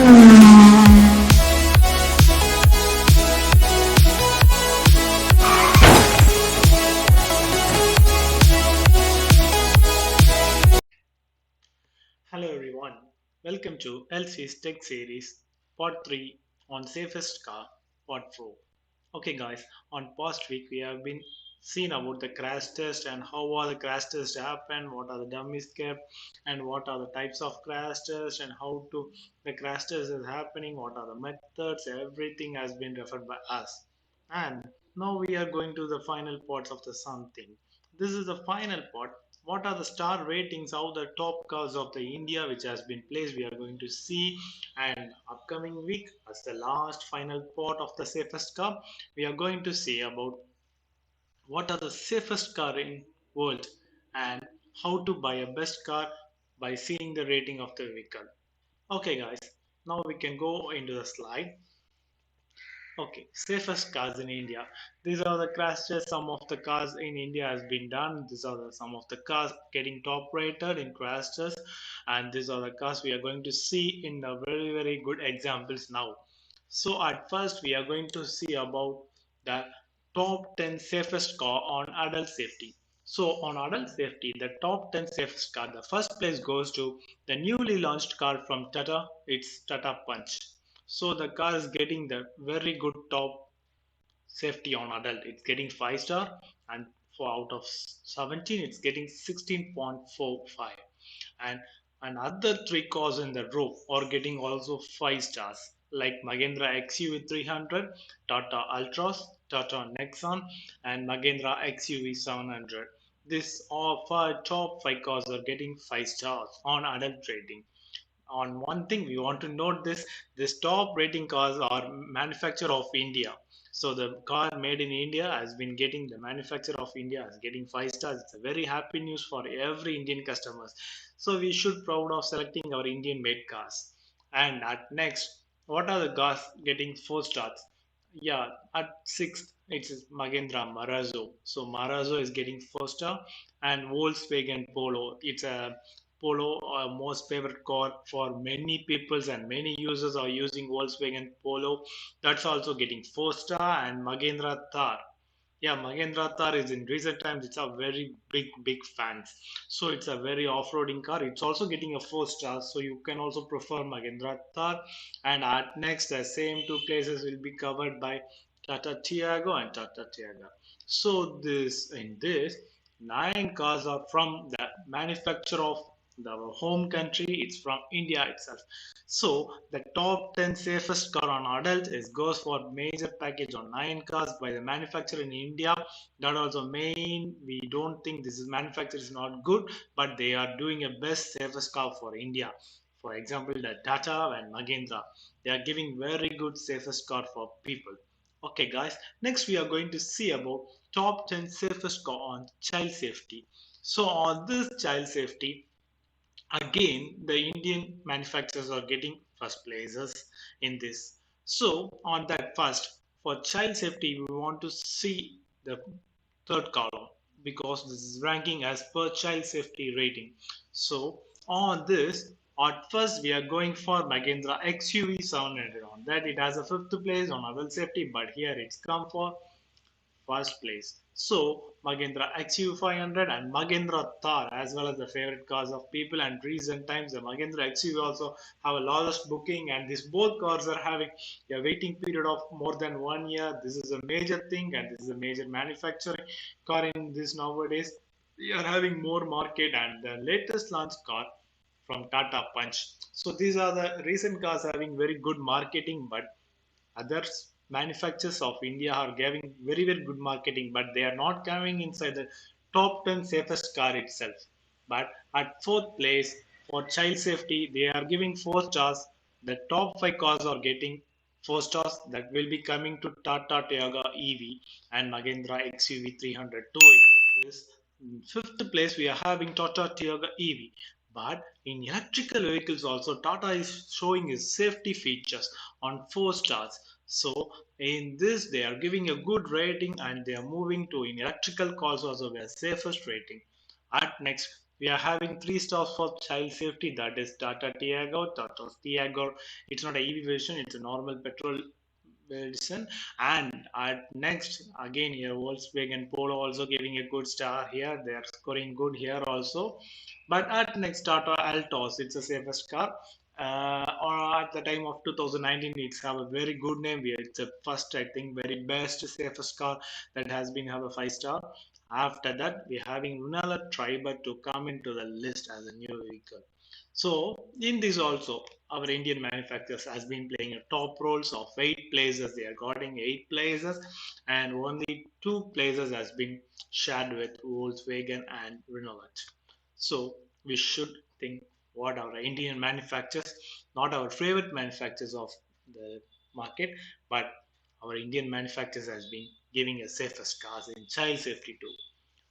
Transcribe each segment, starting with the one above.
Hello everyone, welcome to LC's Tech Series Part 3 on Safest Car Part 4. Okay guys, on past week we have been seen about the crash test and how are the crash tests happen, what are the dummies kept and what are the types of crash tests and how to the crash test is happening, what are the methods, everything has been referred by us. And now we are going to the final parts of the something. This is the final part. What are the star ratings of the top cars of the India which has been placed? We are going to see, and upcoming week as the last final part of the safest car, we are going to see about what are the safest car in world and how to buy a best car by seeing the rating of the vehicle. Okay, guys, now we can go into the slide. Okay, safest cars in India. These are the crashes. Some of the cars in India has been done. These are some of the cars getting top rated in crashes, and these are the cars we are going to see in the very good examples now. So at first we are going to see about the top 10 safest car on adult safety. So on adult safety, the top 10 safest car, the first place goes to the newly launched car from Tata. It's Tata Punch. So the car is getting the very good top safety on adult. It's getting 5 star, and for out of 17 it's getting 16.45. And other three cars in the row are getting also 5 stars like Mahindra XUV 300, Tata Ultras, Tata Nexon and Mahindra XUV 700. This all five top 5 cars are getting 5 stars on adult rating. On one thing we want to note, this top rating cars are manufacturer of India. So the car made in India has been getting, the manufacturer of India is getting 5 stars. It's a very happy news for every Indian customers. So we should proud of selecting our Indian made cars. And at next, what are the cars getting 4 stars? Yeah, at sixth it's Mahindra Marazzo. So Marazzo is getting 4 star, and Volkswagen Polo, it's a Polo, most favorite car for many peoples and many users are using Volkswagen Polo. That's also getting 4 star, and Mahindra Thar. Yeah, Mahindra Thar is in recent times. It's a very big fans. So it's a very off-roading car. It's also getting a 4 star. So you can also prefer Mahindra Thar. And at next, the same two places will be covered by Tata Tiago and Tata Tiago. So this 9 cars are from the manufacturer of the home country. It's from India itself. So the top 10 safest car on adult is goes for major package on 9 cars by the manufacturer in India. That also main, we don't think this is manufacturer is not good, but they are doing a best safest car for India. For example, the Tata and Mahindra, they are giving very good safest car for people. Okay, guys. Next, we are going to see about top 10 safest car on child safety. So on this child safety, again the Indian manufacturers are getting first places in this. So on that first, for child safety we want to see the third column because this is ranking as per child safety rating. So on this, at first we are going for Mahindra XUV 700. On that it has a fifth place on adult safety, but here it's come for first place. So Mahindra XU500 and Mahindra Thar as well as the favorite cars of people, and recent times the Mahindra XUV also have a largest booking, and these both cars are having a waiting period of more than 1 year. This is a major thing, and this is a major manufacturing car in this nowadays. We are having more market, and the latest launch car from Tata Punch. So these are the recent cars having very good marketing, but other manufacturers of India are giving very good marketing, but they are not coming inside the top 10 safest car itself. But at fourth place for child safety, they are giving 4 stars. The top 5 cars are getting 4 stars. That will be coming to Tata Tiago EV and Mahindra XUV 302 in it. This fifth place we are having Tata Tiago EV. But in electrical vehicles also, Tata is showing its safety features on 4 stars. So in this they are giving a good rating, and they are moving to in electrical cars also their safest rating. At next, we are having 3 stars for child safety. That is Tata Tiago, Tata Tiago. It's not a EV version; it's a normal petrol version. And at next, again here, Volkswagen Polo also giving a good star here. They are scoring good here also. But at next, Tata Altos, it's a safest car. Or at the time of 2019, it's have a very good name. It's a first, I think, very best safest car that has been have a 5 star. After that, we're having Runala Triber to come into the list as a new vehicle. So in this also, our Indian manufacturers has been playing a top roles of 8 places. They are getting 8 places, and only 2 places has been shared with Volkswagen and Renault. So we should think what our Indian manufacturers, not our favorite manufacturers of the market, but our Indian manufacturers has been giving us safest cars in child safety too.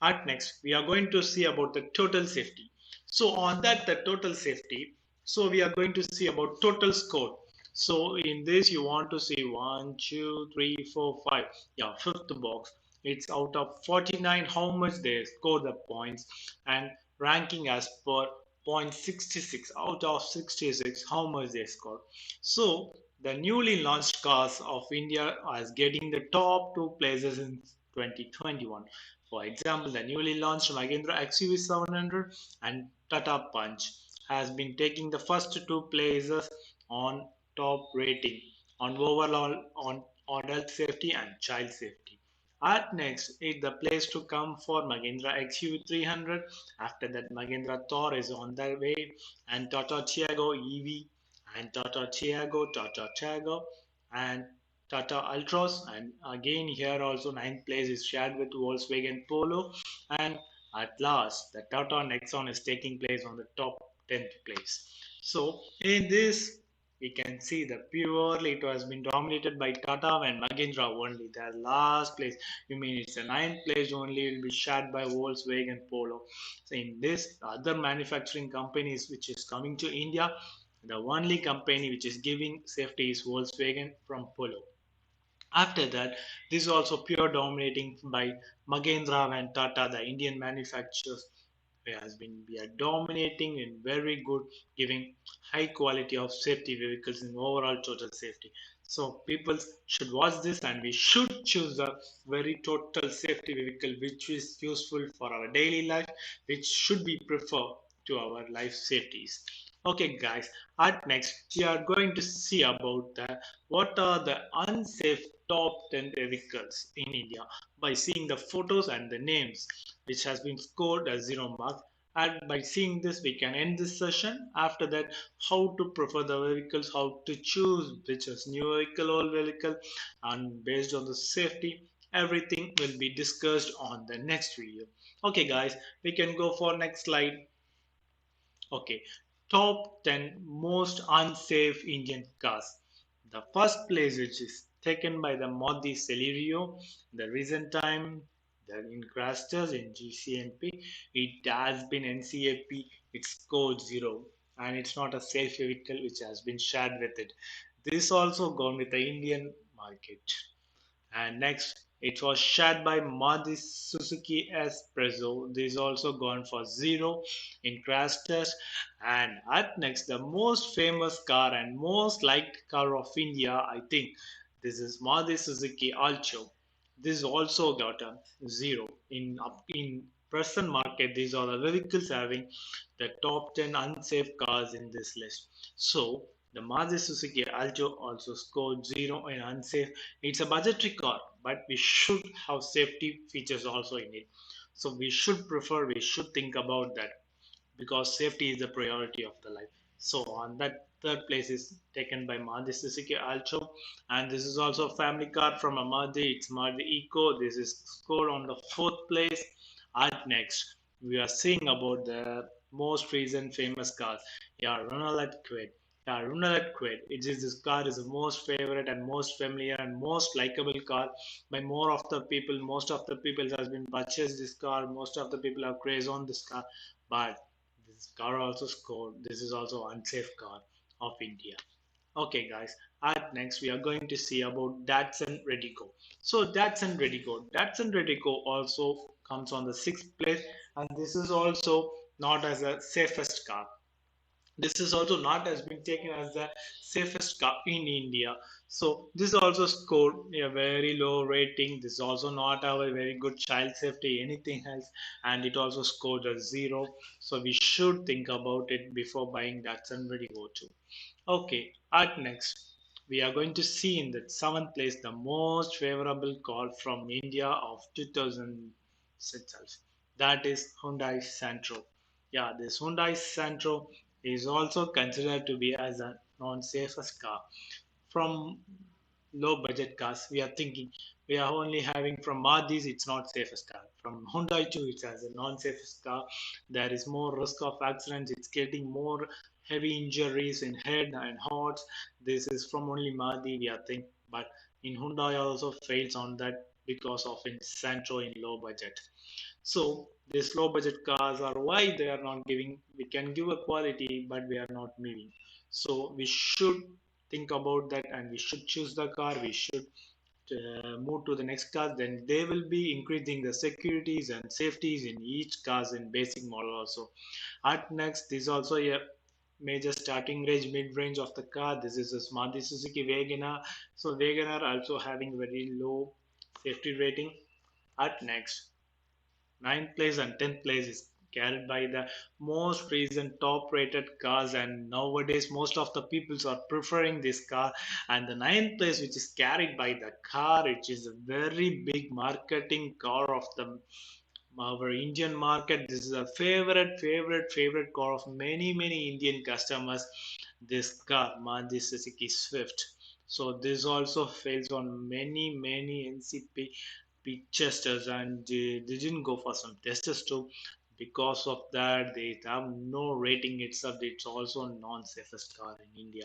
At next, we are going to see about the total safety. So on that, the total safety. So we are going to see about total score. So in this, you want to see one, two, three, four, five. Yeah, fifth box. It's out of 49. How much they score the points and ranking as per 0.66 out of 66. How much they score. So the newly launched cars of India is getting the top 2 places in 2021. For example, the newly launched Mahindra XUV 700 and Tata Punch has been taking the first 2 places on top rating on overall on adult safety and child safety. At next is the place to come for Mahindra XUV 300. After that, Mahindra Thor is on their way, and Tata Tiago EV, and Tata Tiago, and Tata Ultros, and again here also ninth place is shared with Volkswagen Polo, and at last the Tata Nexon is taking place on the top 10th place. So in this we can see that purely it has been dominated by Tata and Mahindra only. The last place, you mean it's a ninth place only will be shared by Volkswagen Polo. So in this other manufacturing companies which is coming to India, the only company which is giving safety is Volkswagen from Polo. After that, this is also pure dominating by Mahindra and Tata, the Indian manufacturers, has been we are dominating in very good, giving high quality of safety vehicles in overall total safety. So people should watch this, and we should choose a very total safety vehicle which is useful for our daily life, which should be preferred to our life safeties. Okay, guys. At next, we are going to see about the what are the unsafe top 10 vehicles in India by seeing the photos and the names, which has been scored as 0 marks. And by seeing this, we can end this session. After that, how to prefer the vehicles, how to choose which is new vehicle, old vehicle, and based on the safety, everything will be discussed on the next video. Okay, guys, we can go for next slide. Okay, top 10 most unsafe Indian cars. The first place, which is taken by the Modi Celerio, the recent time, the in crashes in GCNP, it has been NCAP, it's code 0, and it's not a safe vehicle which has been shared with it. This also gone with the Indian market. And next, it was shared by Maruti Suzuki Espresso. This is also gone for 0 in crash test. And at next, the most famous car and most liked car of India, I think, this is Maruti Suzuki Alto. This also got a 0 in present market. These are the vehicles having the top 10 unsafe cars in this list. So the Maruti Suzuki Alto also scored 0 in unsafe. It's a budgetary car, but we should have safety features also in it. So we should think about that because safety is the priority of the life. So on that third place is taken by Maruti Suzuki Alto, and this is also a family car from a Maruti. It's Maruti Eco. This is scored on the fourth place. At next, we are seeing about the most recent famous cars. Yeah, Renault Kwid. Yeah, Renault Kwid. It is this car is the most favorite and most familiar and most likable car by more of the people. Most of the people has been purchased this car. Most of the people have craze on this car, but this car also scored. This is also unsafe car of India. Okay, guys. At next, we are going to see about Datsun Redigo. So Datsun Redigo also comes on the sixth place, and this is also not as a safest car. This is also not has been taken as the safest car in India. So this also scored a very low rating. This also not have a very good child safety, anything else, and it also scored a zero. So we should think about it before buying that Sunready Go to. Okay, at next, we are going to see in the seventh place the most favorable call from India of 2000 itself. That is Hyundai Santro. Yeah, this Hyundai Santro is also considered to be as a non-safest car. From low budget cars, we are thinking we are only having from Marutis, it's not safest car. From Hyundai too, it's as a non-safest car. There is more risk of accidents. It's getting more heavy injuries in head and hearts. This is from only Maruti, we are thinking. But in Hyundai also fails on that because of in Santro in low budget. So these low budget cars are why they are not giving. We can give a quality, but we are not moving. So we should think about that, and we should choose the car. We should move to the next car. Then they will be increasing the securities and safeties in each cars in basic model also. At next, this is also a major starting range, mid range of the car. This is a Maruti Suzuki Wagoner. So Wagoner also having very low safety rating. At next, ninth place and 10th place is carried by the most recent top rated cars, and nowadays most of the peoples are preferring this car. And the ninth place which is carried by the car, which is a very big marketing car of the our Indian market. This is a favorite car of many Indian customers. This car, Maruti Suzuki Swift. So this also fails on many NCP testers, and they didn't go for some testers too. Because of that, they have no rating itself. It's also non-safest car in India.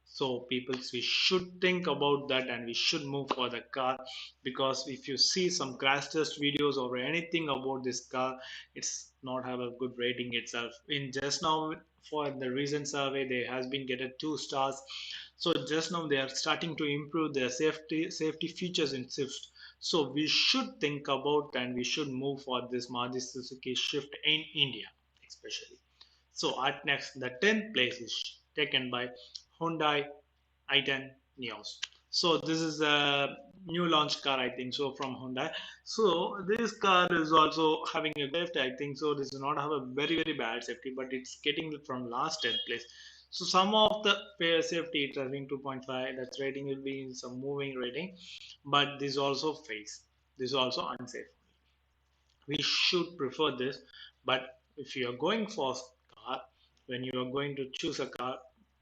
So people, we should think about that, and we should move for the car. Because if you see some crash test videos or anything about this car, it's not have a good rating itself. In just now, for the recent survey, there has been getting 2 stars. So just now they are starting to improve their safety features in Swift. So we should think about, and we should move for this Maruti Suzuki Swift in India especially. So at next, the 10th place is taken by Hyundai i10 Neos. So this is a new launch car, I think so, from Hyundai. So this car is also having a safety, I think so. This does not have a very bad safety, but it's getting it from last 10th place. So some of the pair safety it's having 2.5. That rating will be in some moving rating, but this also fails. This is also unsafe. We should prefer this. But if you are going for a car, when you are going to choose a car,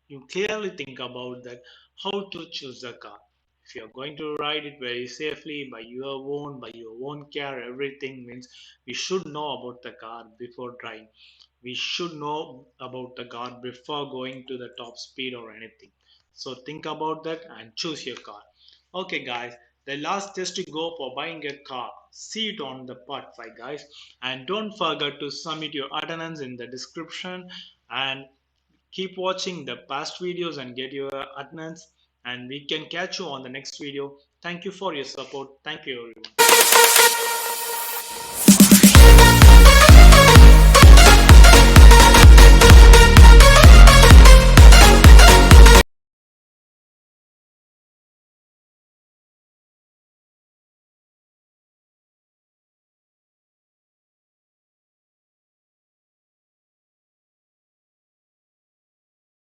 you clearly think about that how to choose the car. If you are going to ride it very safely by your own care, everything means we should know about the car before driving. We should know about the car before going to the top speed or anything. So think about that and choose your car. Okay, guys, the last test to go for buying a car. See it on the part 5, guys. And don't forget to submit your attendance in the description. And keep watching the past videos and get your attendance. And we can catch you on the next video. Thank you for your support. Thank you, everyone.